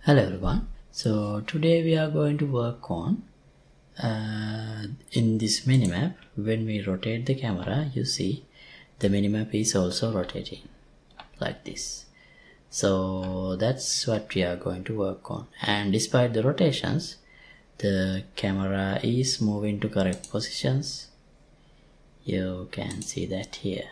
Hello everyone. So today we are going to work on in this minimap. When we rotate the camera, you see the minimap is also rotating like this. So that's what we are going to work on, and despite the rotations, the camera is moving to correct positions. You can see that here.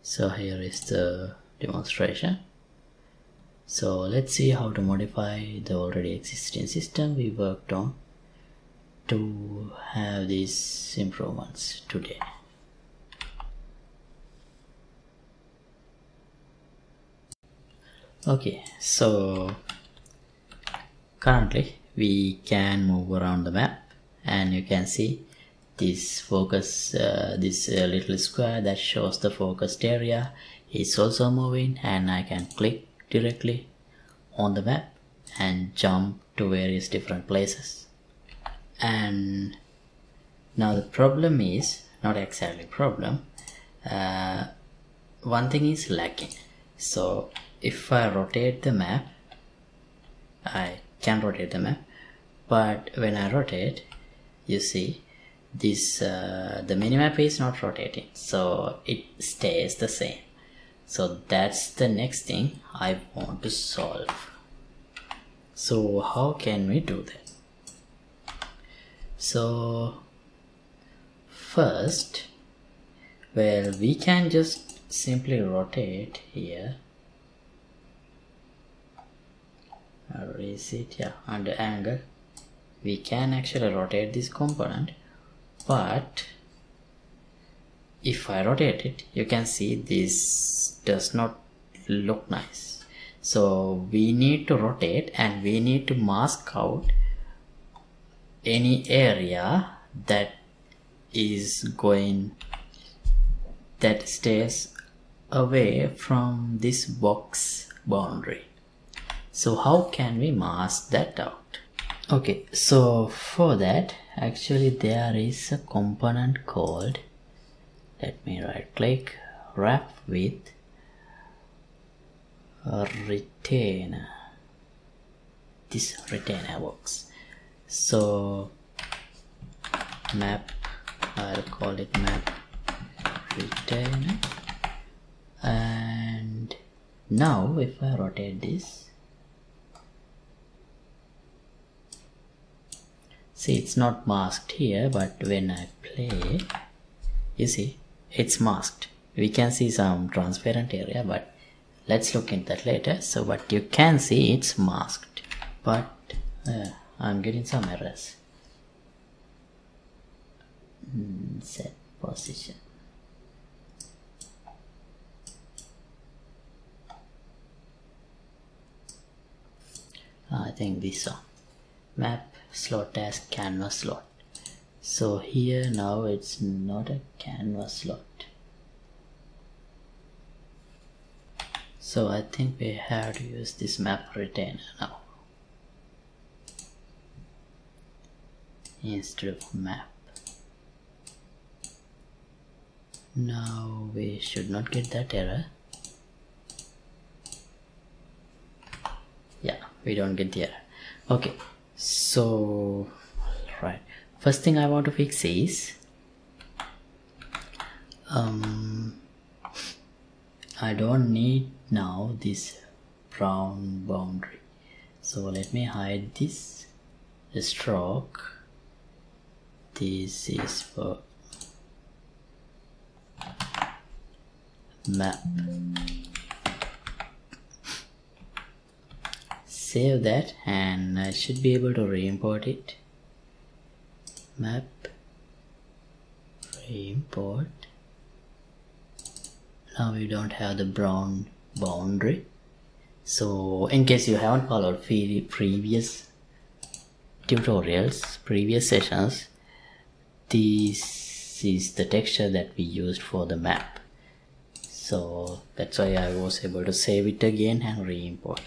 So here is the demonstration. So let's see how to modify the already existing system we worked on to have these improvements today. Okay, so currently we can move around the map, and you can see this focus, this little square that shows the focused area is also moving, and I can click directly on the map and jump to various different places. And now the problem is not exactly problem. One thing is lagging. So if I rotate the map, I can rotate the map, but when I rotate, you see this the minimap is not rotating, so it stays the same. So that's the next thing I want to solve. So how can we do that? So first, well, we can just simply rotate here. Or is it, yeah, under angle we can actually rotate this component. But if I rotate it, you can see this does not look nice. So we need to rotate, and we need to mask out any area that stays away from this box boundary. So how can we mask that out? Okay, so for that, actually there is a component called, let me right click, wrap with a retainer. This retainer works. So map, I'll call it map retainer, and now if I rotate this, see, it's not masked here, but when I play, you see it's masked. We can see some transparent area, but let's look into that later. So but you can see it's masked, but I'm getting some errors. Set position. I think this one, map slot as canvas slot. So here now it's not a canvas slot. So I think we have to use this map retainer now instead of map. Now we should not get that error. Yeah, we don't get the error. Okay, so right, first thing I want to fix is I don't need now this brown boundary. So let me hide this stroke. This is for map. Save that, and I should be able to re-import it. Map, re-import. Now we don't have the brown boundary. So in case you haven't followed previous tutorials, previous sessions, this is the texture that we used for the map. So that's why I was able to save it again and re-import.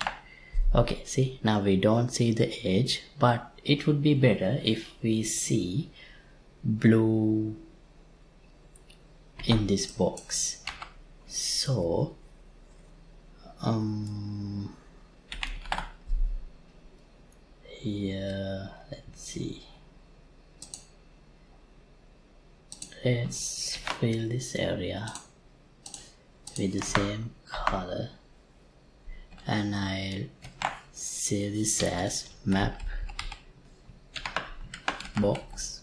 Okay, see, now we don't see the edge, but it would be better if we see blue in this box. So here, let's see, let's fill this area with the same color, and I'll save this as map box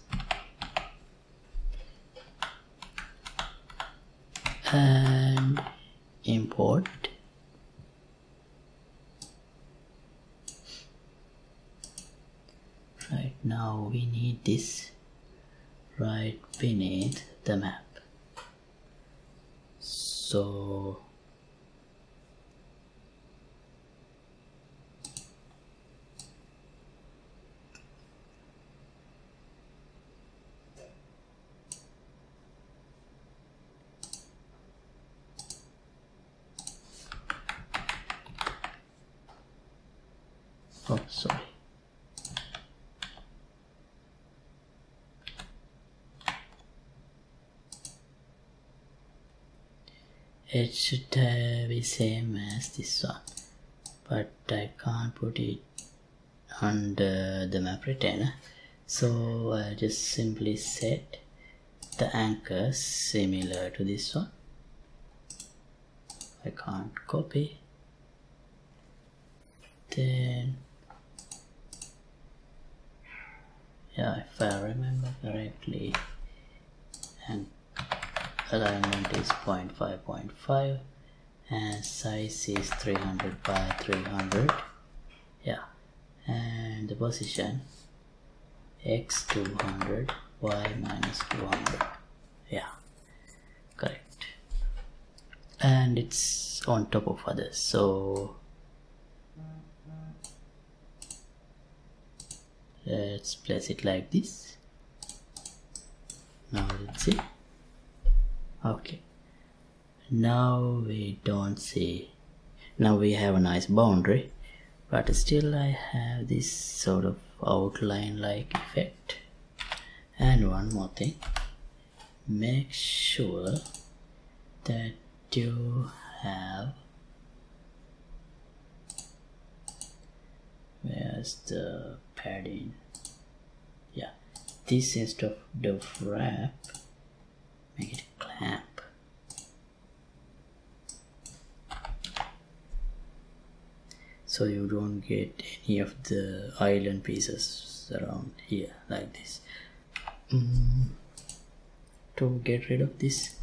and import right now. We need this right beneath the map, so sorry. It should be same as this one, but I can't put it under the map retainer, so I'll just simply set the anchor similar to this one. I can't copy, then yeah, if I remember correctly, and alignment is 0.5.5 and size is 300 by 300, yeah, and the position x 200, y minus 200, yeah, correct, and it's on top of others. So let's place it like this. Now let's see. Okay, now we don't see, now we have a nice boundary, but still I have this sort of outline like effect. And one more thing, make sure that you have, where's the padding, yeah, this instead of the wrap, make it clamp. So you don't get any of the island pieces around here like this. To get rid of this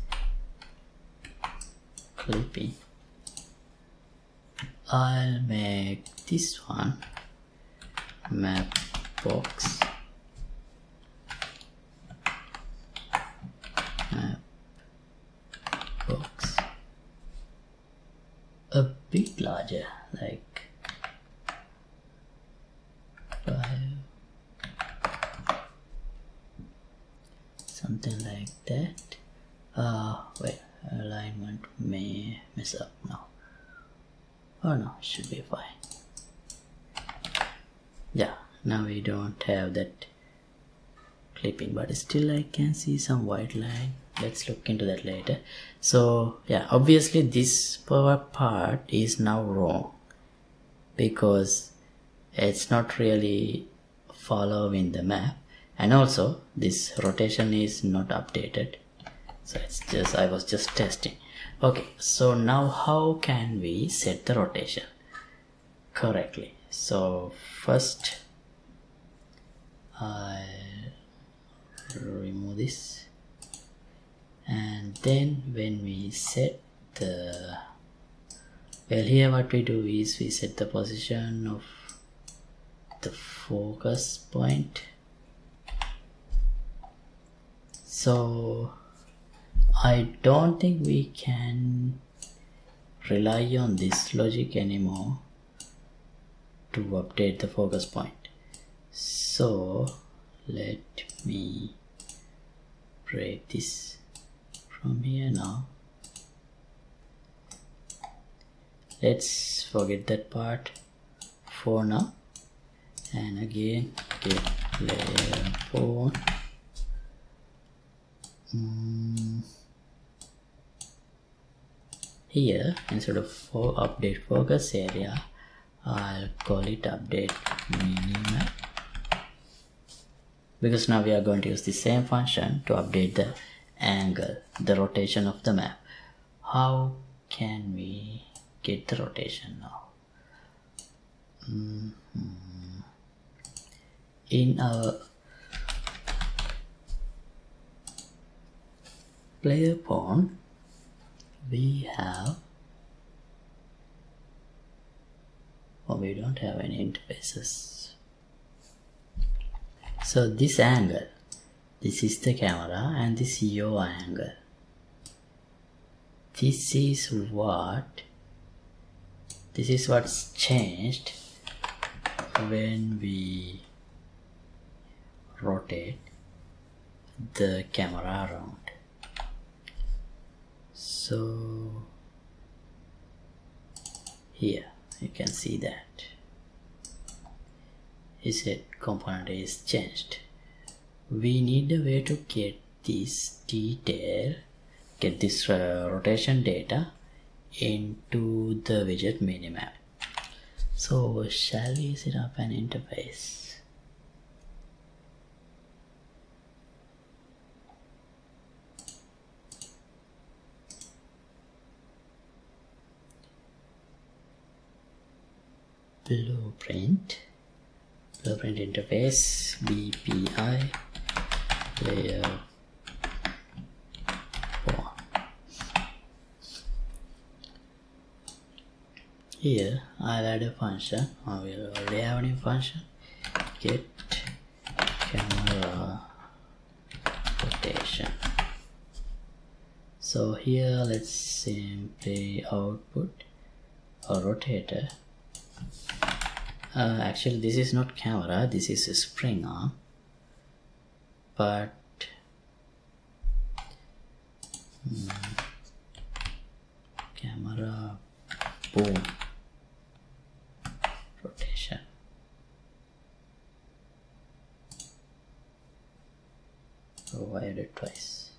clipping, I'll make this one map box, map box a bit larger, like 5, something like that. Wait, alignment may mess up now. Oh no, it should be fine. Yeah, now we don't have that clipping, but still I can see some white line. Let's look into that later. So yeah, obviously this part is now wrong because it's not really following the map, and also this rotation is not updated. So it's just, I was just testing. Okay, so now how can we set the rotation correctly? So first I'll remove this, and then when we set the, well, here what we do is we set the position of the focus point. So I don't think we can rely on this logic anymore to update the focus point. So let me break this from here now. Let's forget that part for now, and again get layer pawn. Here instead of update focus area, I'll call it update minimap, because now we are going to use the same function to update the angle, the rotation of the map. How can we get the rotation now? In our player pawn, we have, we don't have any interfaces. So this angle, this is the camera and this is your angle. This is what's changed when we rotate the camera around. So here you can see that component is changed. We need a way to get this detail, get this rotation data into the widget minimap. So shall we set up an interface? Blueprint interface, BPI layer pawn. Here I'll add a function, I will already have a new function, get camera rotation. So here let's simply output a rotator. Actually this is not camera, this is a spring arm, but camera boom rotation. Oh, I added twice.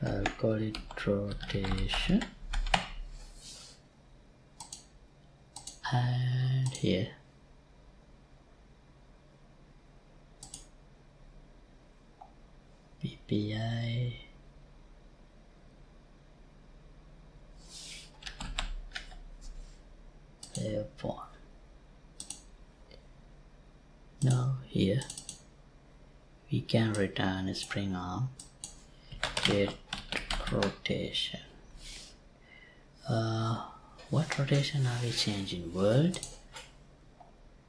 I'll call it rotation. And here BPI layer pawn. Now here we can return a spring arm, get rotation. What rotation are we changing? World?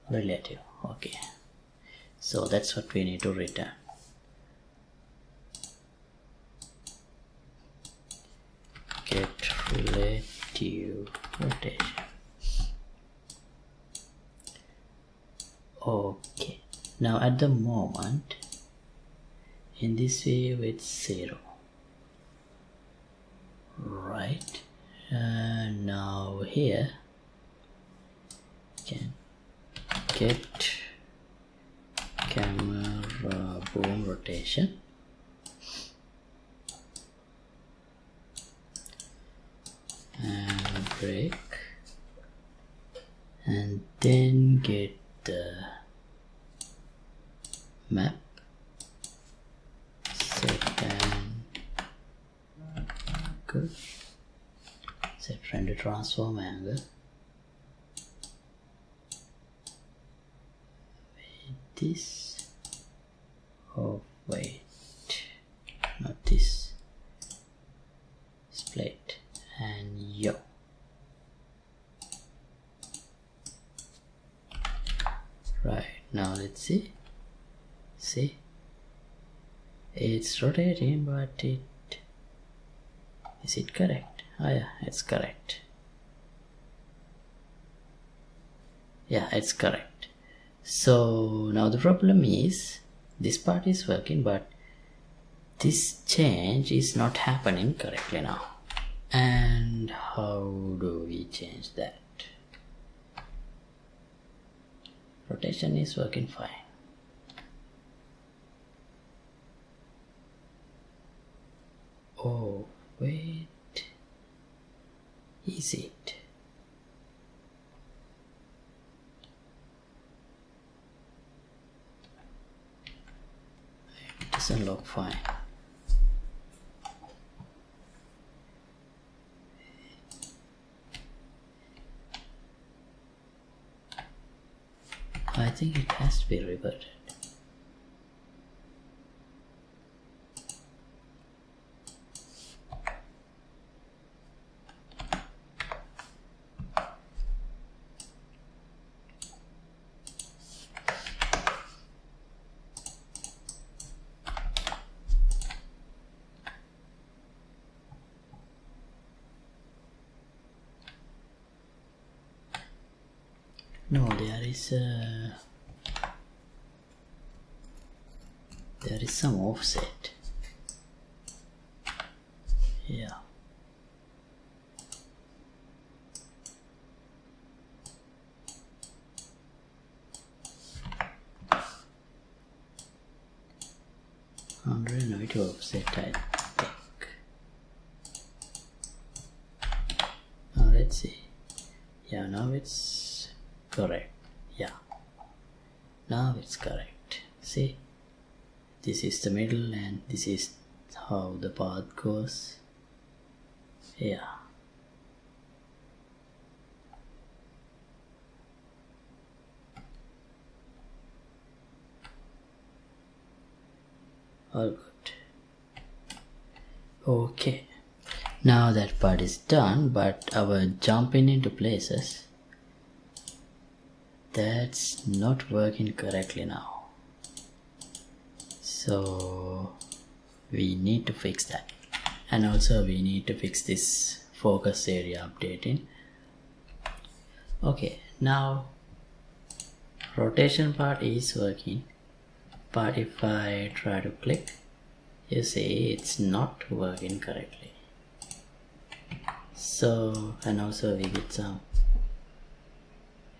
Relative. Okay. So that's what we need to return. Get relative rotation. Okay. Now at the moment, in this view it's 0. Right. Now here can get camera boom rotation and break, and then get the map set and good. Set render transform angle with this. Oh wait, not this. Split and yo. Right, now let's see. See, it's rotating, but is it correct? Oh yeah, it's correct. Yeah, it's correct. So now the problem is this part is working, but this change is not happening correctly now. And how do we change that? rotation is working fine. Oh wait, is it? It doesn't look fine. I think it has to be reverted. No, there is some offset. Yeah. Offset, I think. Now let's see. Yeah, now it's correct. Yeah, now it's correct. See, this is the middle and this is how the path goes. Yeah. All good. Okay, now that part is done, but our jumping into places, that's not working correctly now. So we need to fix that, and also we need to fix this focus area updating. Okay, now rotation part is working, but if I try to click, you see it's not working correctly. So, and also we get some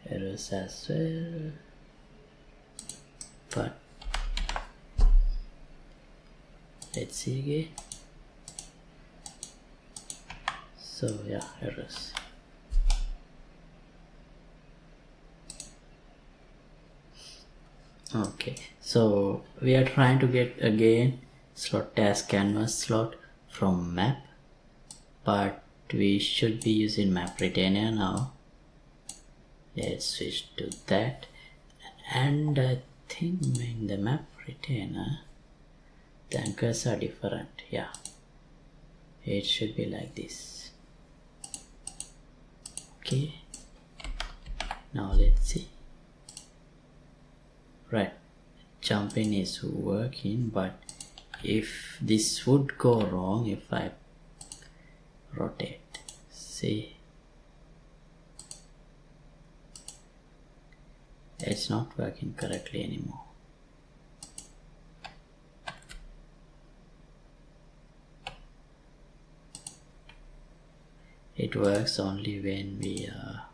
errors as well, but let's see again. So yeah, errors. Okay, so we are trying to get again slot task canvas slot from map, but we should be using map retainer now. Let's switch to that, and I think in the map retainer the anchors are different. Yeah, it should be like this. Okay, now let's see. Right, jumping is working, but if this would go wrong if I rotate, see, it's not working correctly anymore. It works only when we are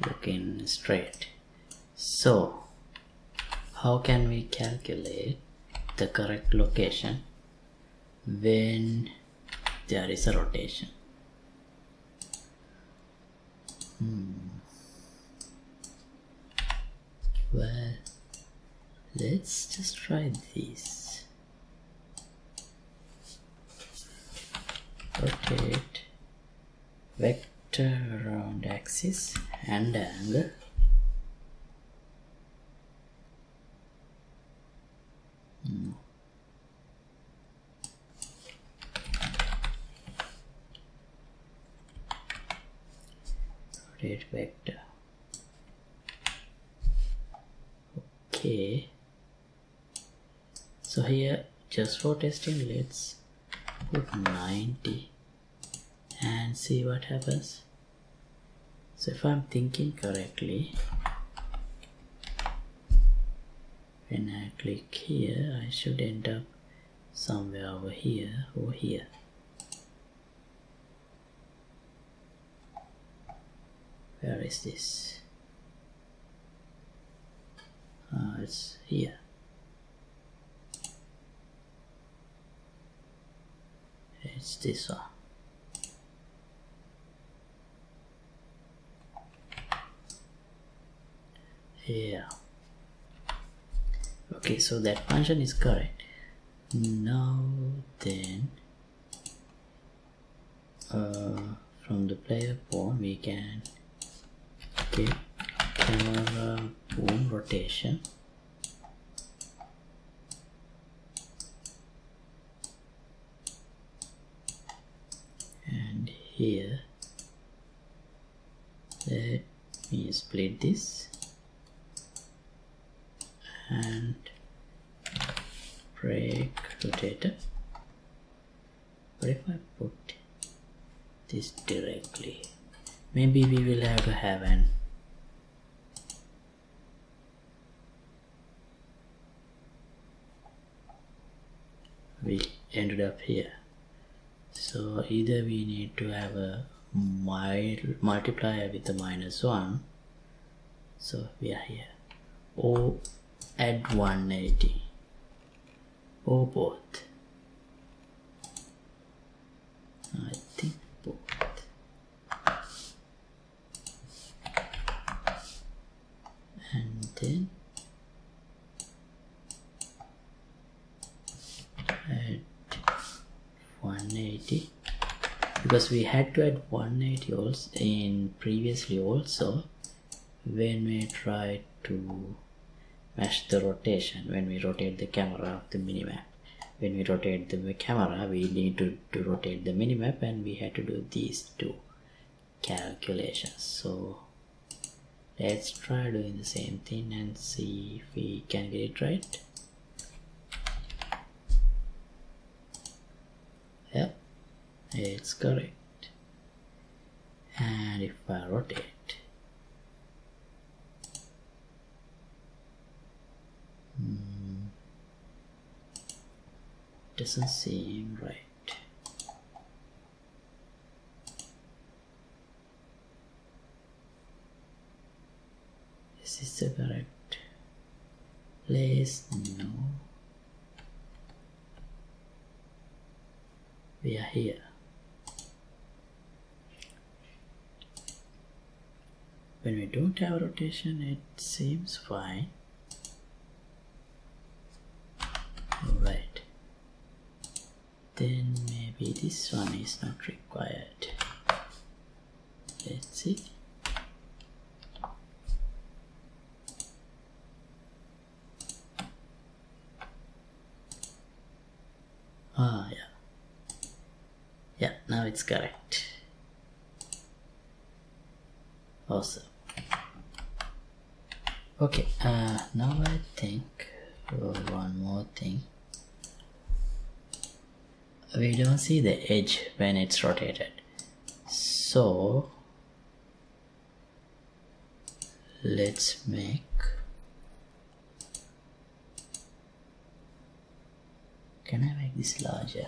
looking straight. So how can we calculate the correct location when there is a rotation? Well, let's just try this. Rotate vector around axis and angle. Rotate vector. Okay, so here just for testing, let's put 90 and see what happens. So if I'm thinking correctly, when I click here, I should end up somewhere over here or here. Where is this? It's here. It's this one. Yeah. Okay, so that function is correct. Now then, from the player pawn we can get camera boom rotation, and here let me split this and break rotator. But if I put this directly, maybe we will have to have an we ended up here. So either we need to have a multiplier with the -1, so we are here, or add 180, or both. I think both. And then add 180, because we had to add 180 also in previously also when we try to match the rotation, when we rotate the camera of the minimap. When we rotate the camera, we need to rotate the minimap, and we had to do these two calculations. So let's try doing the same thing and see if we can get it right. Yep, it's correct. And if I rotate, doesn't seem right. Is this the correct place? No. We are here. When we don't have rotation, it seems fine. Alright. Then maybe this one is not required. Let's see. Ah, yeah. Yeah, now it's correct. Awesome. Okay, now I think one more thing. We don't see the edge when it's rotated, so let's make, can I make this larger?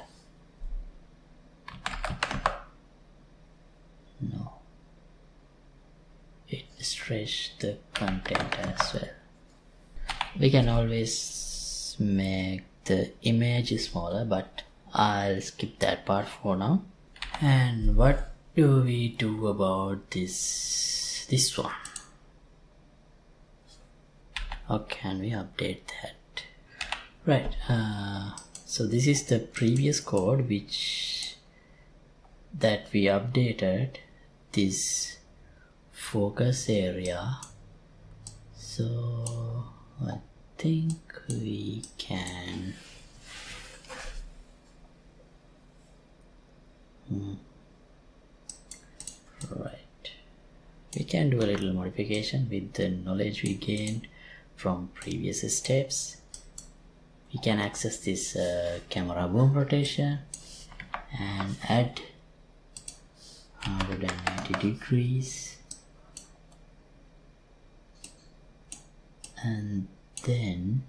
No, it stretches the content as well. We can always make the image smaller, but I'll skip that part for now. And what do we do about this one? How can we update that? Right, so this is the previous code that we updated this focus area. So I think we can right, we can do a little modification with the knowledge we gained from previous steps. We can access this camera boom rotation and add 180 degrees, and then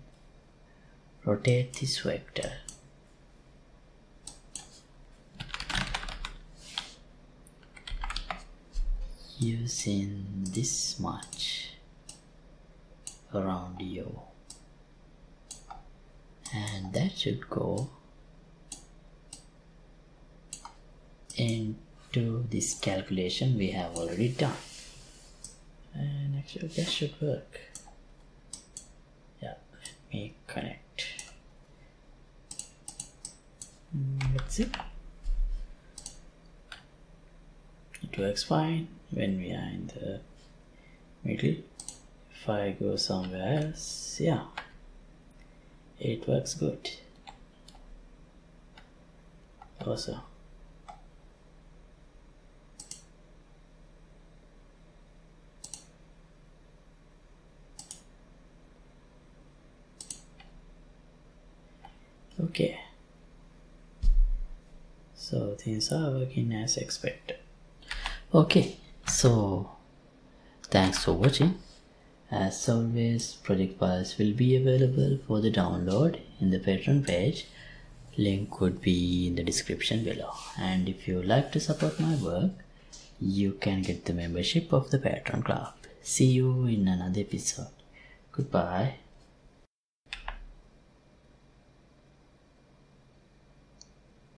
rotate this vector. using this much around you, and that should go into this calculation we have already done, and actually that should work. Yeah, let me connect. Let's see. It works fine when we are in the middle. If I go somewhere else, yeah, it works good. Also, okay, so things are working as expected. Okay, so thanks for watching. As always, project files will be available for the download in the Patreon page. Link would be in the description below. And if you like to support my work, you can get the membership of the Patreon club. See you in another episode. Goodbye.